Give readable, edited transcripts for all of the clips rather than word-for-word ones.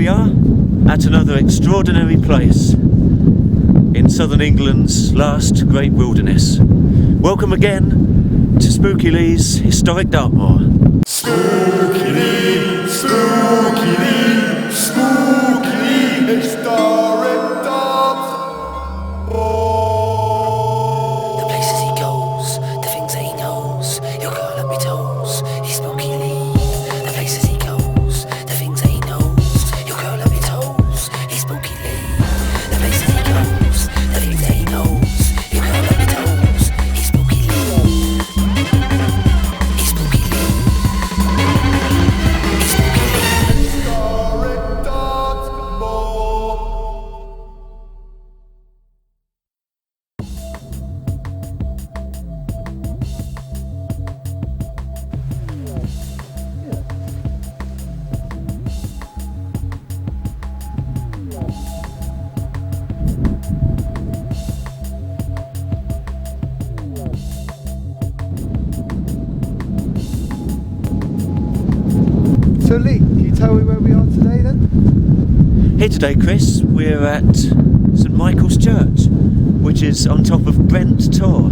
we are, at another extraordinary place in southern England's last great wilderness. Welcome again to Spooky Lee's historic Dartmoor. Spooky Lee, Spooky Lee, Spooky Lee, historic Dartmoor. The places he goes, the things that he knows, he'll curl up my toes. He's Spooky Lee. The places he goes, the things that he knows, he'll curl up my toes. He's Spooky Lee. The places he goes, the things that he knows, he'll curl up my toes. He's Spooky Lee. He's Spooky Lee. He's Spooky Lee. Historic Dartmoor. So Lee, can you tell me where we are today then? Here today, Chris, we're at St Michael's Church, which is on top of Brent Tor.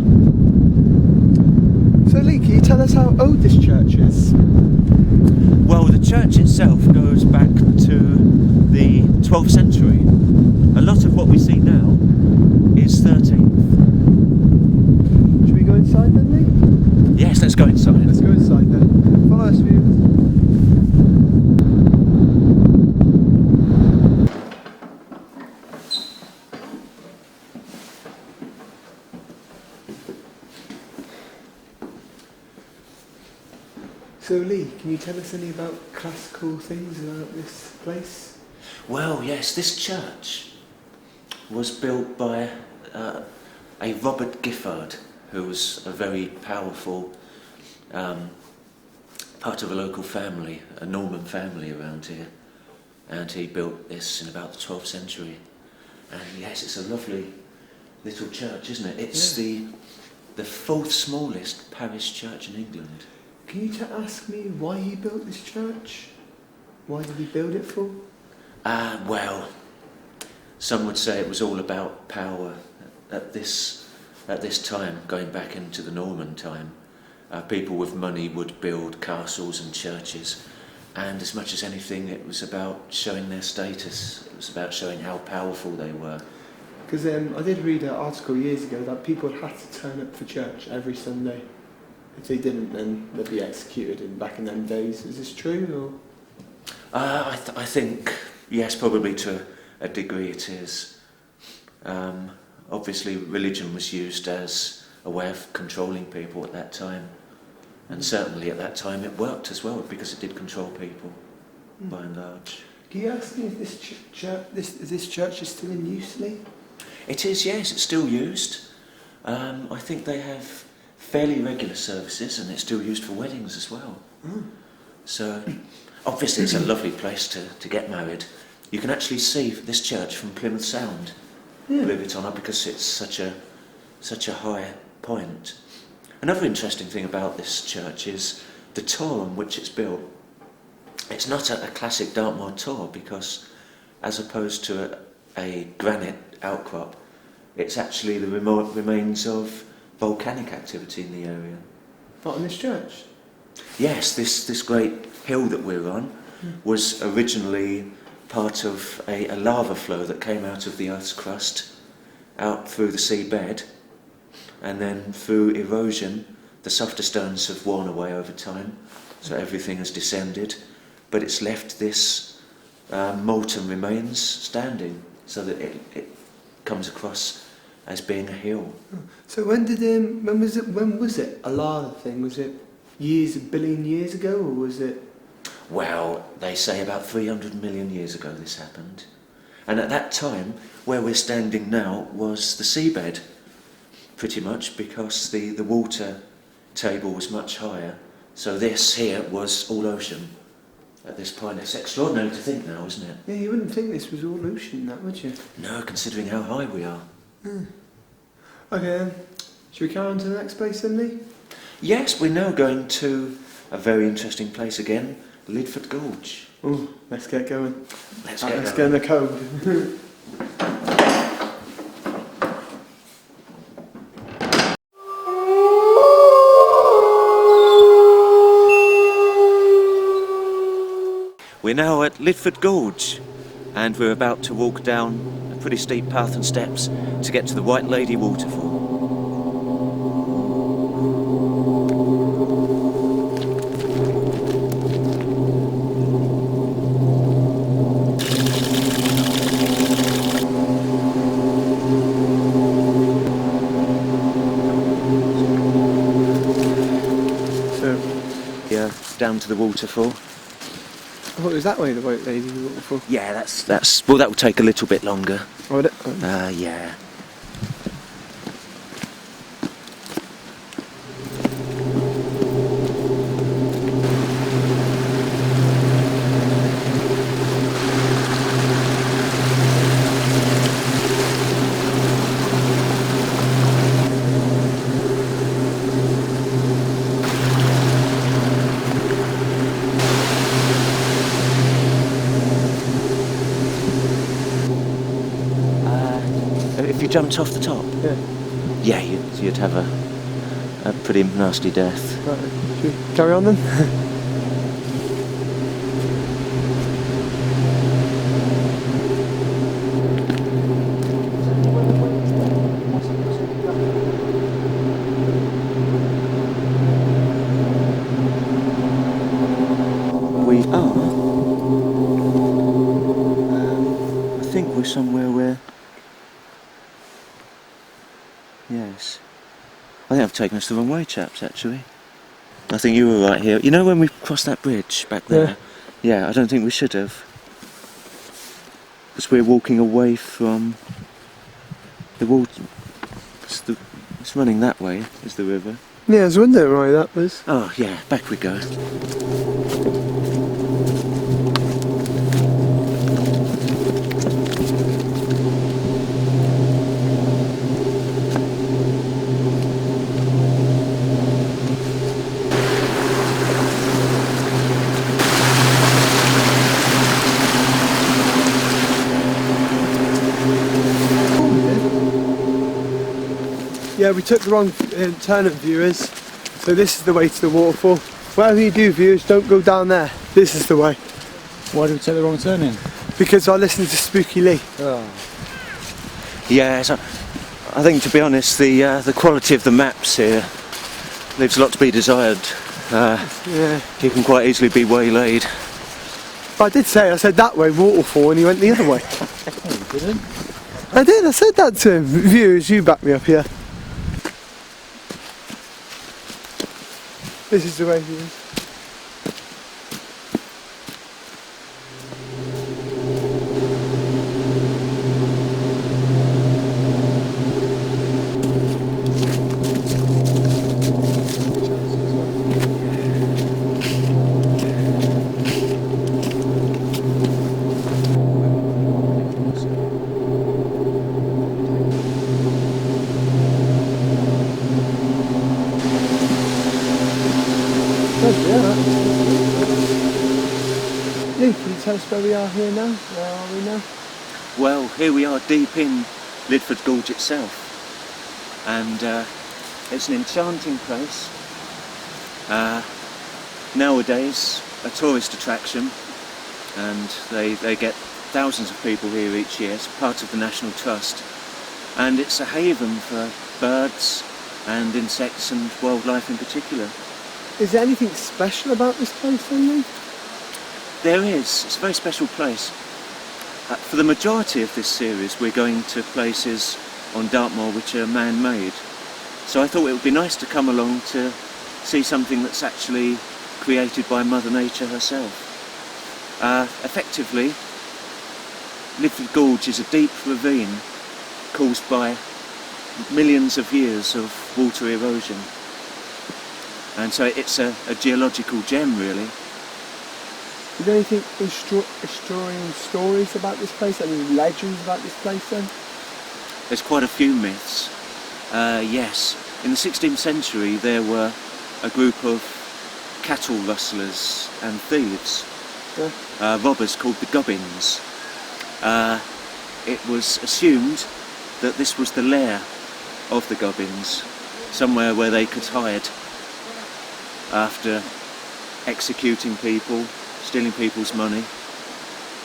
So Lee, can you tell us how old this church is? Well, the church itself goes back to the 12th century. A lot of what we see now is 13th. Should we go inside then, Lee? Yes, let's go inside. Let's go inside then. Follow us, viewers. So Lee, can you tell us any about classical things about this place? Well, yes, this church was built by a Robert Giffard, who was a very powerful part of a local family, a Norman family around here, and he built this in about the 12th century. And yes, it's a lovely little church, isn't it? It's the fourth smallest parish church in England. Can you ask me why he built this church? Why did he build it for? Well, some would say it was all about power at this time, going back into the Norman time. People with money would build castles and churches, and as much as anything, it was about showing their status. It was about showing how powerful they were. Because I did read an article years ago that people had to turn up for church every Sunday. If they didn't, then they'd be executed back in them days. Is this true? Or? I think, yes, probably to a degree it is. Obviously, religion was used as a way of controlling people at that time. And certainly at that time it worked as well, because it did control people, by and large. Can you ask me if this church is still in use, Lee? It is, yes, it's still used. I think they have fairly regular services, and it's still used for weddings as well. So, obviously it's a lovely place to get married. You can actually see this church from Plymouth Sound, believe it or not, because it's such a high point. Another interesting thing about this church is the tor on which it's built. It's not a classic Dartmoor tor, because as opposed to a granite outcrop, it's actually the remains of volcanic activity in the area. What, on this church? Yes, this great hill that we're on was originally part of a lava flow that came out of the Earth's crust, out through the seabed, and then through erosion, the softer stones have worn away over time, so everything has descended, but it's left this molten remains standing, so that it comes across as being a hill. So when was it a lava thing? Was it a billion years ago, or was it? Well, they say about 300 million years ago this happened. And at that time, where we're standing now was the seabed, pretty much, because the water table was much higher. So this here was all ocean at this point. It's extraordinary to think now, isn't it? Yeah, you wouldn't think this was all ocean, that would you? No, considering how high we are. Okay then, should we carry on to the next place then, Lee? Yes, we're now going to a very interesting place again, Lidford Gorge. Oh, let's get going. Let's Let's get get in going. the code. We're now at Lidford Gorge, and we're about to walk down a pretty steep path and steps to get to the White Lady waterfall. Yeah, down to the waterfall. Oh, is that way the White Lady waterfall? Yeah, that's well, that will take a little bit longer. Oh, Yeah. If you jumped off the top, yeah. you'd have a pretty nasty death. Right, should we carry on then? I think we're somewhere where. Yes. I think I've taken us the wrong way, chaps, actually. I think you were right here. You know when we crossed that bridge back there? Yeah, I don't think we should have. Because we're walking away from the water. It's running that way, is the river. Yeah, I was wondering why that was. Oh, yeah, back we go. Yeah, we took the wrong turn at viewers, so this is the way to the waterfall. Whatever you do, viewers, don't go down there. This is the way. Why did we take the wrong turn in? Because I listened to Spooky Lee. Oh. Yeah, so I think, to be honest, the quality of the maps here leaves a lot to be desired. Yeah. You can quite easily be waylaid. But I did say, I said that way, waterfall, and he went the other way. No, you didn't. I did, I said that to him. Viewers, you back me up here. This is the way, viewers. Lee, can you tell us where we are here now? Where are we now? Well, here we are deep in Lidford Gorge itself, and it's an enchanting place. Nowadays, a tourist attraction, and they get thousands of people here each year. It's part of the National Trust, and it's a haven for birds and insects and wildlife in particular. Is there anything special about this place then, Lee? There is. It's a very special place. For the majority of this series, we're going to places on Dartmoor which are man-made. So I thought it would be nice to come along to see something that's actually created by Mother Nature herself. Effectively, Lidford Gorge is a deep ravine caused by millions of years of water erosion. And so it's a geological gem, really. Is there anything historian stories about this place? Any legends about this place then? There's quite a few myths. Yes, in the 16th century there were a group of cattle rustlers and thieves, Yeah. robbers called the Gubbins. It was assumed that this was the lair of the Gubbins, somewhere where they could hide after executing people, stealing people's money.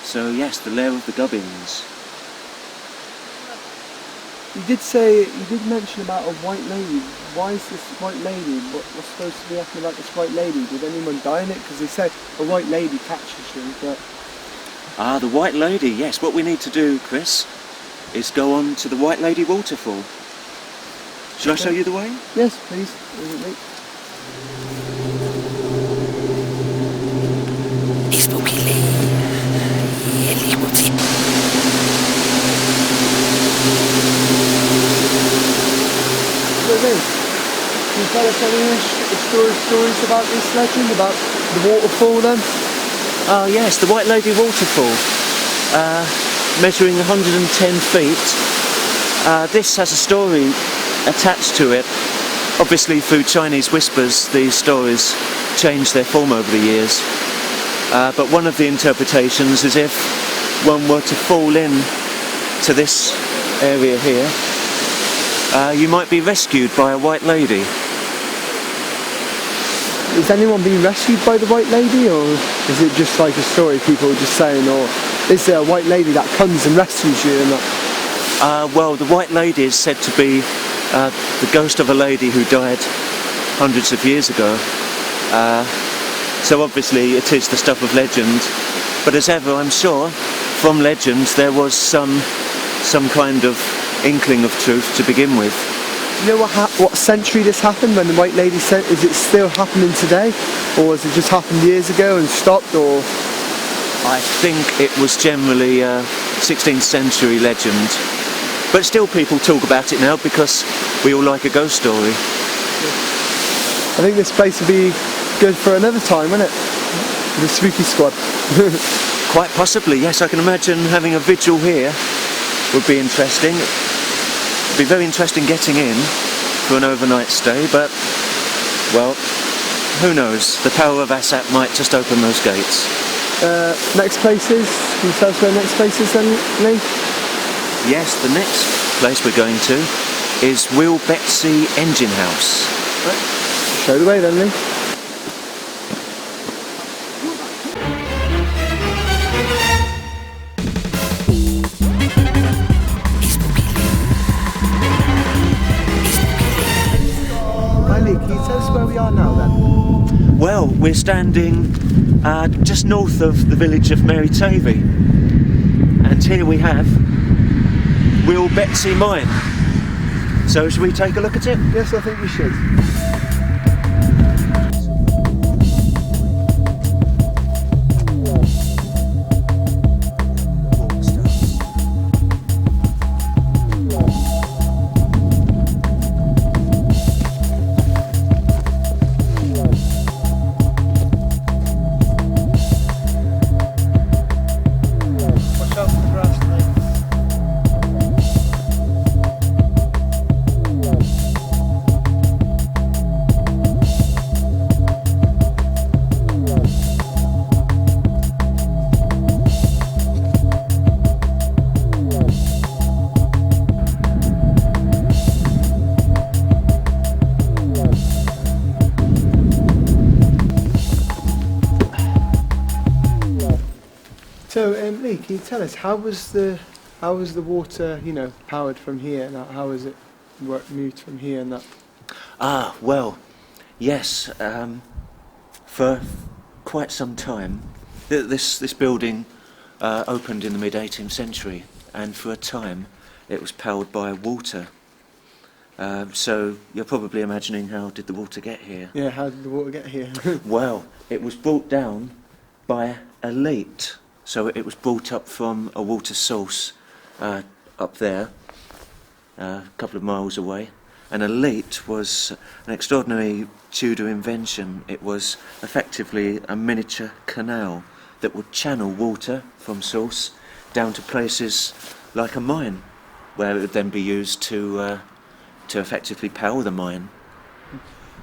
So yes, the lair of the Gubbins. You did mention about a white lady. Why is this white lady? What's supposed to be happening about this white lady? Did anyone die in it? Because they say a white lady catches you, but... Ah, the White Lady, yes. What we need to do, Chris, is go on to the White Lady waterfall. Shall I show you the way? Yes, please. Is it me? He's spooky Lee. Illegal team. Can you tell us any stories about this legend, about the waterfall then? Oh yes, the White Lady waterfall, measuring 110 feet. This has a story attached to it. Obviously through Chinese whispers these stories change their form over the years. But one of the interpretations is if one were to fall in to this area here, you might be rescued by a white lady. Is anyone being rescued by the white lady, or is it just like a story people are just saying, or is there a white lady that comes and rescues you and that? Well, the White Lady is said to be the ghost of a lady who died hundreds of years ago. So obviously it is the stuff of legend, but as ever I'm sure from legends there was some kind of inkling of truth to begin with. Do you know what century this happened, when the white lady said? Is it still happening today, or has it just happened years ago and stopped, or? I think it was generally a 16th century legend, but still people talk about it now because we all like a ghost story. I think this place would be good for another time, wouldn't it? The Spooky Squad. Quite possibly, yes. I can imagine having a vigil here would be interesting. It'd be very interesting getting in for an overnight stay, but, well, who knows? The power of ASAP might just open those gates. Next places? Can you tell us where the next place is then, Lee? Yes, the next place we're going to is Will Betsy Engine House. Right. Show the way then, Lee. Hi Lee, can you tell us where we are now then? Well, we're standing just north of the village of Mary Tavy, and here we have Will Betsy Mine. So shall we take a look at it? Yes, I think we should. Watch out for the grass, Lee. So, Lee, can you tell us how was the water, powered from here, and how was it moved from here and that? Ah, well, yes. For quite some time, this building opened in the mid-18th century, and for a time it was powered by water. So you're probably imagining, how did the water get here? Yeah, how did the water get here? Well, it was brought down by a leak. So it was brought up from a water source up there, a couple of miles away. And a leat was an extraordinary Tudor invention. It was effectively a miniature canal that would channel water from source down to places like a mine, where it would then be used to effectively power the mine.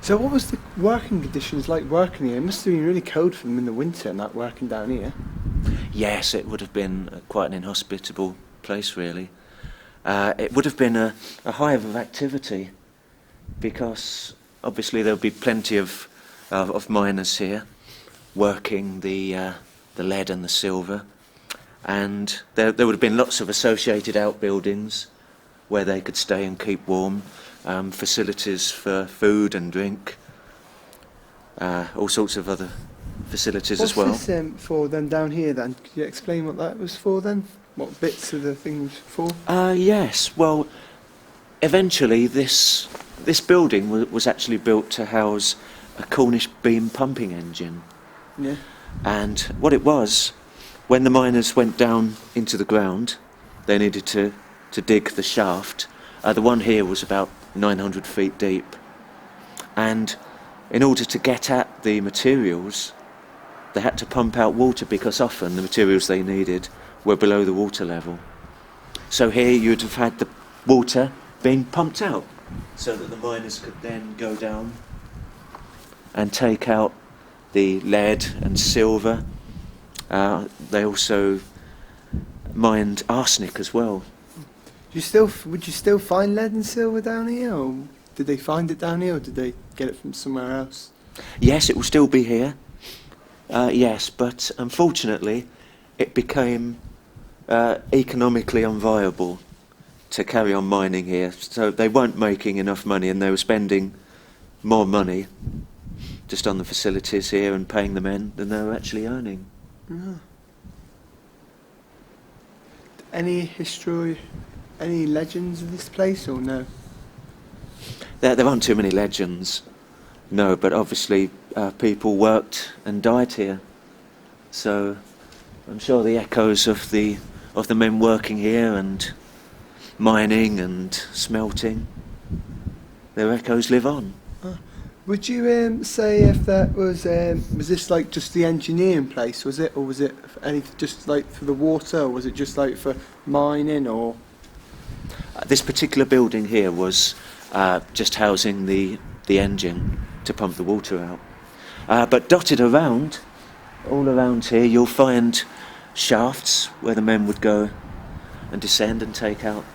So what was the working conditions like working here? It must have been really cold for them in the winter and that working down here. Yes, it would have been quite an inhospitable place, really. It would have been a hive of activity, because obviously there would be plenty of miners here working the lead and the silver, and there would have been lots of associated outbuildings where they could stay and keep warm, facilities for food and drink, all sorts of other facilities as well. What's this for then down here then? Could you explain what that was for then? What bits of the thing was for? Yes, well, eventually this building was actually built to house a Cornish beam pumping engine. Yeah. And what it was, when the miners went down into the ground, they needed to dig the shaft. The one here was about 900 feet deep. And in order to get at the materials, they had to pump out water, because often the materials they needed were below the water level. So here you'd have had the water being pumped out, so that the miners could then go down and take out the lead and silver. They also mined arsenic as well. Would you still find lead and silver down here, or did they find it down here, or did they get it from somewhere else? Yes, it will still be here. Yes, but unfortunately it became economically unviable to carry on mining here. So they weren't making enough money, and they were spending more money just on the facilities here and paying the men than they were actually earning. Ah. Any history, any legends of this place, or no? There aren't too many legends, no, but obviously people worked and died here. So I'm sure the echoes of the men working here and mining and smelting, their echoes live on. Would you say if that was this like just the engineering place, was it, or was it just like for the water, or was it just like for mining, or? This particular building here was just housing the engine to pump the water out. But dotted around, all around here, you'll find shafts where the men would go and descend and take out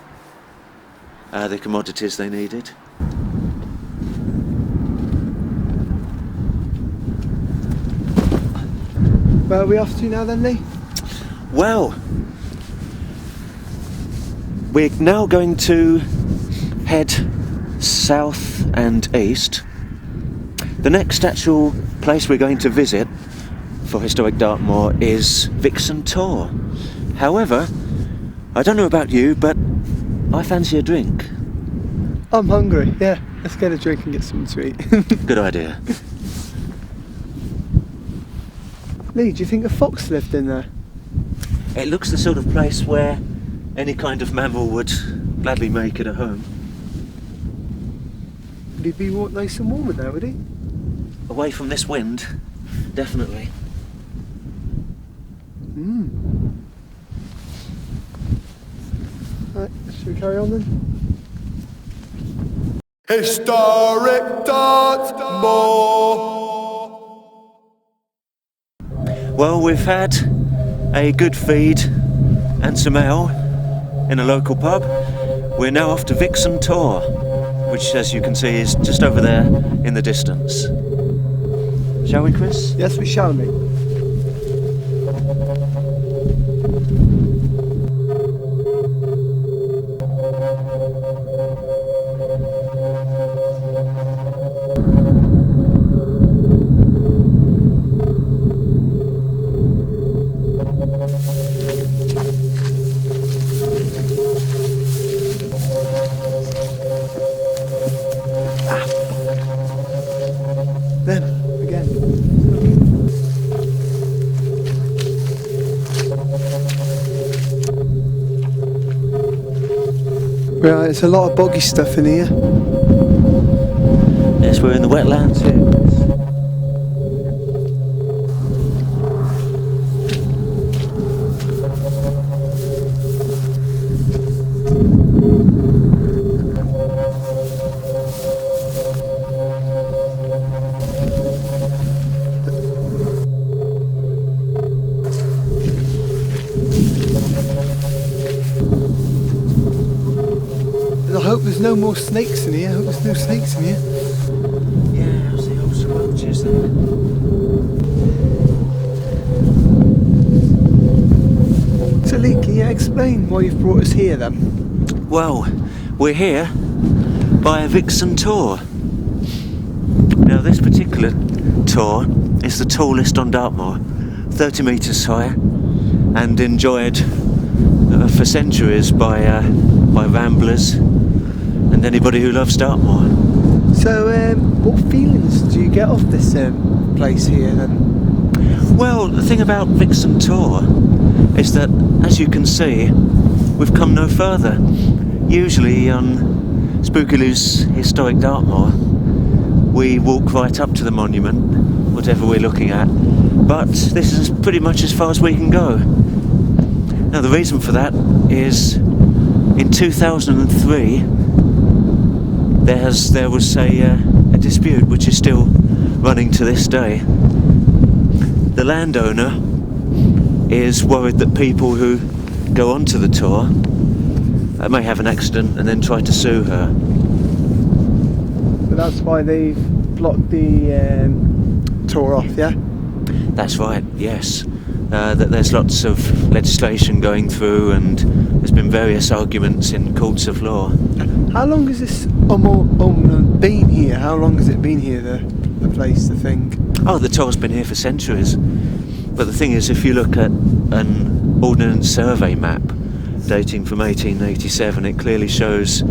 the commodities they needed. Where are we off to now then, Lee? Well, we're now going to head south and east. The next actual place we're going to visit for historic Dartmoor is Vixen Tor. However, I don't know about you, but I fancy a drink. I'm hungry, yeah. Let's get a drink and get something to eat. Good idea. Lee, do you think a fox lived in there? It looks the sort of place where any kind of mammal would gladly make it a home. Would he be nice and warm in there, would he? Away from this wind, definitely. Right, should we carry on then? Historic Dartmoor. Well, we've had a good feed and some ale in a local pub. We're now off to Vixen Tor, which, as you can see, is just over there in the distance. Shall we, Chris? Yes, we shall, Lee. Then, again. Right, it's a lot of boggy stuff in here. Yes, we're in the wetlands here. there's no more snakes in here. I hope there's no snakes in here. Yeah, how's the old squelches there? So Lee, can you explain why you've brought us here then? Well, we're here by a Vixen Tor. Now this particular tor is the tallest on Dartmoor, 30 metres high, and enjoyed for centuries by ramblers and anybody who loves Dartmoor. So what feelings do you get off this place here then? Well, the thing about Vixen Tor is that, as you can see, we've come no further. Usually on Spookylou's historic Dartmoor, we walk right up to the monument, whatever we're looking at, but this is pretty much as far as we can go. Now the reason for that is in 2003 there was a dispute which is still running to this day. The landowner is worried that people who go onto the tour may have an accident and then try to sue her. So that's why they've blocked the tour off, yeah? That's right, yes. That there's lots of legislation going through and there's been various arguments in courts of law. How long has this been here? How long has it been here, the place, the thing? Oh, the tour's been here for centuries. But the thing is, if you look at an Ordnance Survey map dating from 1887, it clearly shows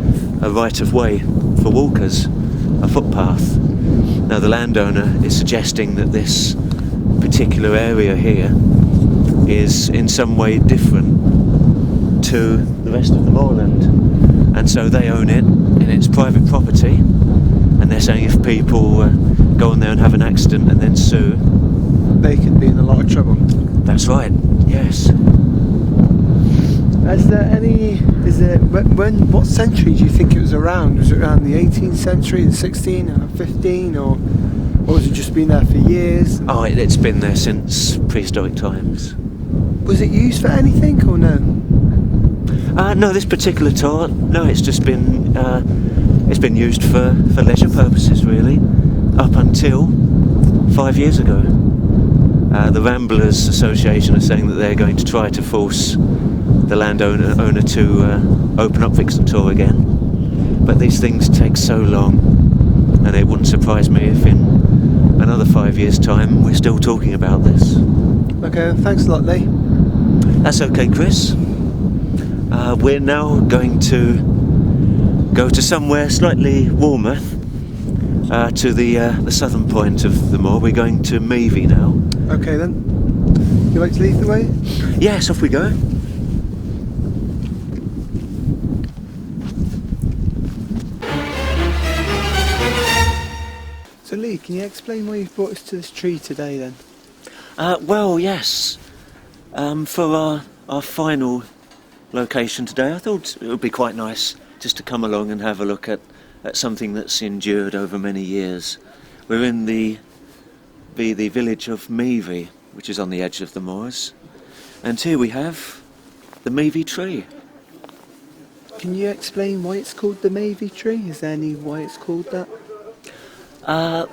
a right-of-way for walkers, a footpath. Now the landowner is suggesting that this particular area here is in some way different to the rest of the moorland, and so they own it and it's private property, and they're saying if people go on there and have an accident and then sue, they could be in a lot of trouble. That's right, yes. What century do you think it was around? Was it around the 18th century, the 16th, or 15, or has it just been there for years? Oh, it's been there since prehistoric times. Was it used for anything or no? No, this particular tour, no, it's just been used for leisure purposes really, up until 5 years ago. The Ramblers Association are saying that they're going to try to force the landowner to open up Vixen Tor again, but these things take so long, and it wouldn't surprise me if in another 5 years' time we're still talking about this. Okay, thanks a lot, Lee. That's okay, Chris. We're now going to go to somewhere slightly warmer, to the southern point of the moor. We're going to Meavy now. Okay then. You like to lead the way? Yes, off we go. So Lee, can you explain why you've brought us to this tree today then? Well, yes. For our final location today, I thought it would be quite nice just to come along and have a look at something that's endured over many years. We're in the village of Meavy, which is on the edge of the moors, and here we have the Meavy tree. Can you explain why it's called the Meavy tree? Is there any why it's called that?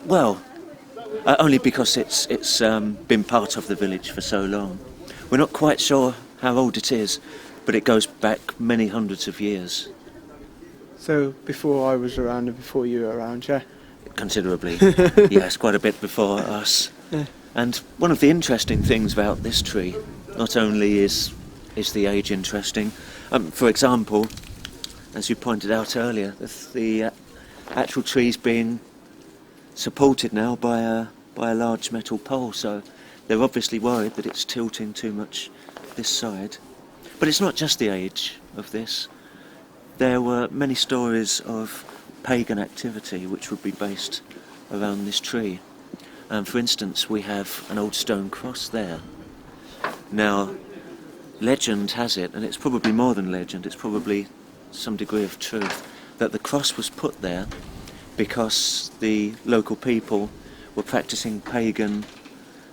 Well, only because it's been part of the village for so long. We're not quite sure how old it is, but it goes back many hundreds of years. So before I was around and before you were around, yeah? Considerably, yes, quite a bit before us. Yeah. And one of the interesting things about this tree, not only is the age interesting, for example, as you pointed out earlier, the actual tree's being supported now by a large metal pole, so they're obviously worried that it's tilting too much this side. But it's not just the age of this. There were many stories of pagan activity which would be based around this tree. For instance, we have an old stone cross there. Now, legend has it, and it's probably more than legend, it's probably some degree of truth, that the cross was put there because the local people were practicing pagan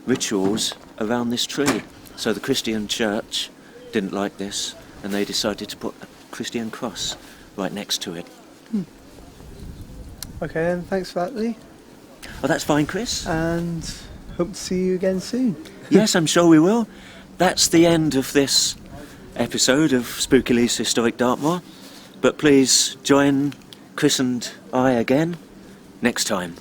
rituals around this tree. So the Christian church didn't like this, and they decided to put a Christian cross right next to it. Okay, then. Thanks for that, Lee. Oh, that's fine, Chris. And hope to see you again soon. Yes, I'm sure we will. That's the end of this episode of Spooky Lee's Historic Dartmoor. But please join Chris and I again next time.